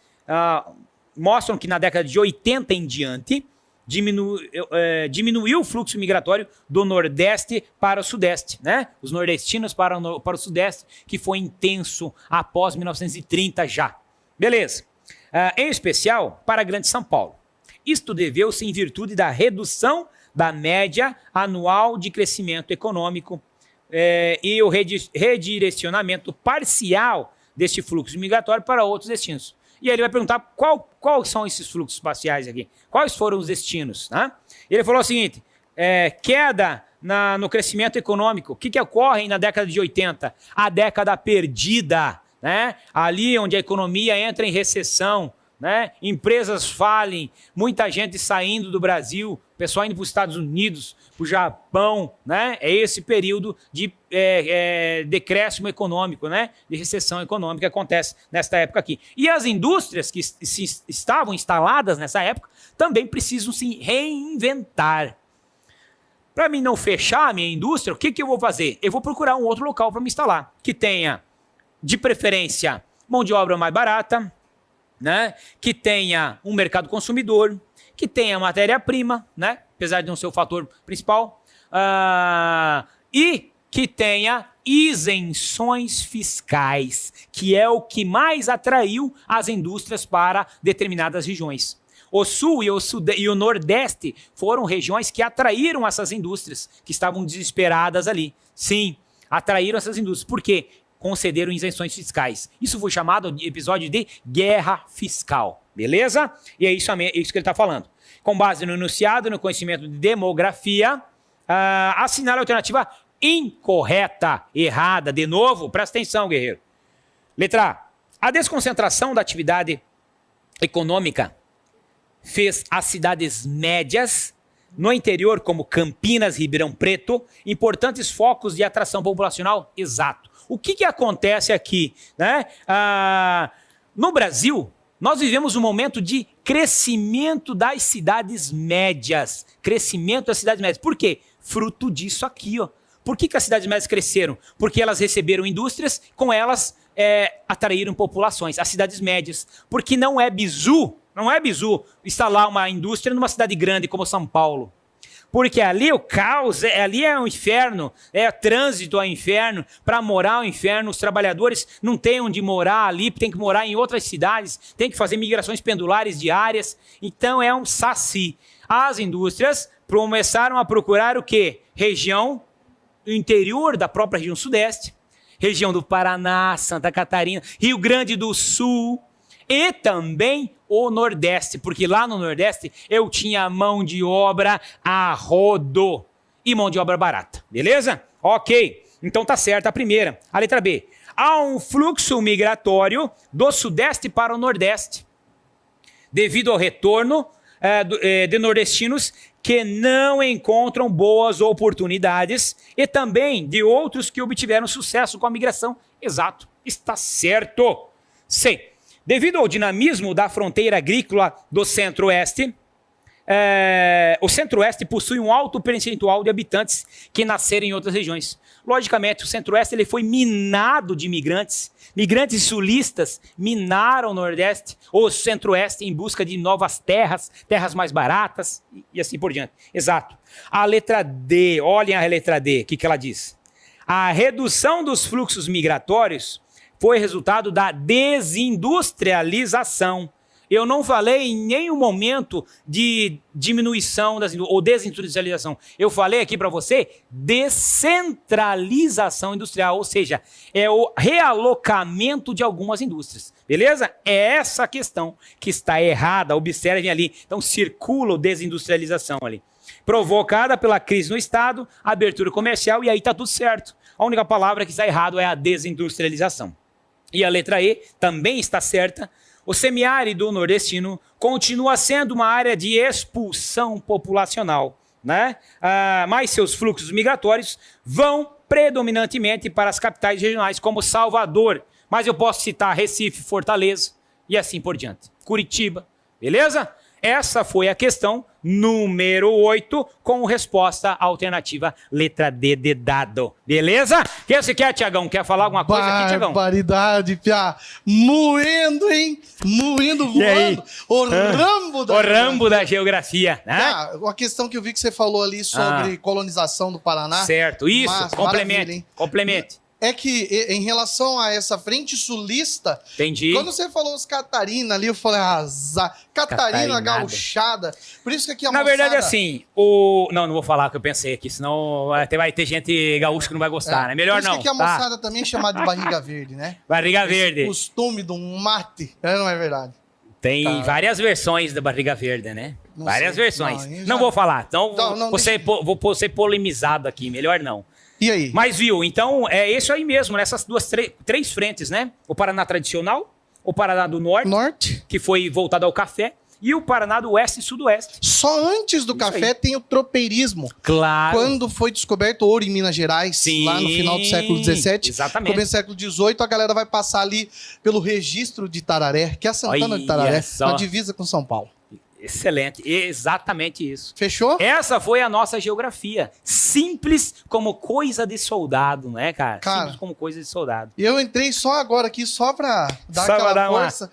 mostram que na década de 80 em diante diminuiu o fluxo migratório do Nordeste para o Sudeste, né? Os nordestinos para o Sudeste, que foi intenso após 1930 já. Beleza. Em especial para a Grande São Paulo. Isto deveu-se em virtude da redução da média anual de crescimento econômico e o redirecionamento parcial deste fluxo migratório para outros destinos. E aí ele vai perguntar quais são esses fluxos parciais aqui, quais foram os destinos. Né? Ele falou o seguinte, queda no crescimento econômico. O que ocorre na década de 80? A década perdida, né? Ali onde a economia entra em recessão, né? Empresas falem, muita gente saindo do Brasil, pessoal indo para os Estados Unidos, para o Japão, né? É esse período de decréscimo econômico, né? De recessão econômica que acontece nesta época aqui. E as indústrias que estavam instaladas nessa época também precisam se reinventar. Para mim não fechar a minha indústria, o que eu vou fazer? Eu vou procurar um outro local para me instalar, que tenha, de preferência, mão de obra mais barata, né? Que tenha um mercado consumidor, que tenha matéria-prima, né? Apesar de não ser o fator principal, e que tenha isenções fiscais, que é o que mais atraiu as indústrias para determinadas regiões. O Sul e o Nordeste foram regiões que atraíram essas indústrias, que estavam desesperadas ali. Sim, atraíram essas indústrias. Por quê? Concederam isenções fiscais. Isso foi chamado de episódio de guerra fiscal. Beleza? E é isso que ele está falando. Com base no enunciado, no conhecimento de demografia, assinale a alternativa incorreta, errada. De novo, presta atenção, guerreiro. Letra A. A desconcentração da atividade econômica fez as cidades médias, no interior, como Campinas, Ribeirão Preto, importantes focos de atração populacional. Exato. O que acontece aqui? Né? No Brasil, nós vivemos um momento de crescimento das cidades médias. Crescimento das cidades médias. Por quê? Fruto disso aqui, ó. Por que as cidades médias cresceram? Porque elas receberam indústrias, com elas atraíram populações, as cidades médias. Porque não é bizu, Não é bizu instalar uma indústria numa cidade grande como São Paulo. Porque ali o caos, ali é um inferno, é trânsito ao inferno, para morar ao inferno, os trabalhadores não têm onde morar ali, tem que morar em outras cidades, tem que fazer migrações pendulares diárias, então é um saci. As indústrias começaram a procurar o quê? Região do interior da própria região sudeste, região do Paraná, Santa Catarina, Rio Grande do Sul e também o Nordeste, porque lá no Nordeste eu tinha mão de obra a rodo e mão de obra barata, beleza? Ok, então tá certa a primeira. A letra B. Há um fluxo migratório do Sudeste para o Nordeste, devido ao retorno de nordestinos que não encontram boas oportunidades e também de outros que obtiveram sucesso com a migração. Exato, está certo. C. Devido ao dinamismo da fronteira agrícola do Centro-Oeste, o Centro-Oeste possui um alto percentual de habitantes que nasceram em outras regiões. Logicamente, o Centro-Oeste ele foi minado de imigrantes. Migrantes sulistas minaram o Nordeste ou o Centro-Oeste em busca de novas terras, terras mais baratas e assim por diante. Exato. A letra D, olhem a letra D, o que ela diz? A redução dos fluxos migratórios foi resultado da desindustrialização. Eu não falei em nenhum momento de diminuição ou desindustrialização. Eu falei aqui para você descentralização industrial, ou seja, é o realocamento de algumas indústrias. Beleza? É essa a questão que está errada. Observem ali. Então circula a desindustrialização ali. Provocada pela crise no Estado, abertura comercial, e aí está tudo certo. A única palavra que está errado é a desindustrialização. E a letra E também está certa. O semiárido nordestino continua sendo uma área de expulsão populacional, né? Mas seus fluxos migratórios vão predominantemente para as capitais regionais como Salvador. Mas eu posso citar Recife, Fortaleza e assim por diante. Curitiba, beleza? Essa foi a questão número 8, com resposta alternativa letra D de dado. Beleza? O que você quer, Tiagão? Quer falar alguma coisa aqui, Tiagão? Barbaridade, Piá. Moendo, hein? Moendo, voando. O Rambo da Rambo da geografia. Né? A questão que eu vi que você falou ali sobre colonização do Paraná. Certo, isso. Complemente. É que, em relação a essa frente sulista, entendi. Quando você falou os Catarina ali, eu falei, Catarina gauchada. Por isso que aqui a moçada... Na verdade, assim, não vou falar o que eu pensei aqui, senão vai ter gente gaúcha que não vai gostar, né? Melhor não. Por isso que aqui a moçada também é chamada de barriga verde, né? Barriga verde. Esse costume do mate, não é verdade? Tem várias versões da barriga verde, né? Várias versões. Não vou falar, então vou ser polemizado aqui, melhor não. E aí? Mas viu, então é isso aí mesmo, nessas três frentes, né? O Paraná tradicional, o Paraná do Norte, que foi voltado ao café, e o Paraná do Oeste e Sudoeste. Só antes do café tem o tropeirismo. Claro. Quando foi descoberto ouro em Minas Gerais, lá no final do século XVII, exatamente. Começo do século XVIII, a galera vai passar ali pelo registro de Tararé, que é a Santana de Tararé, na divisa com São Paulo. Excelente, exatamente isso. Fechou? Essa foi a nossa geografia. Simples como coisa de soldado, né, cara? Simples como coisa de soldado. Eu entrei só agora aqui, só pra dar aquela força.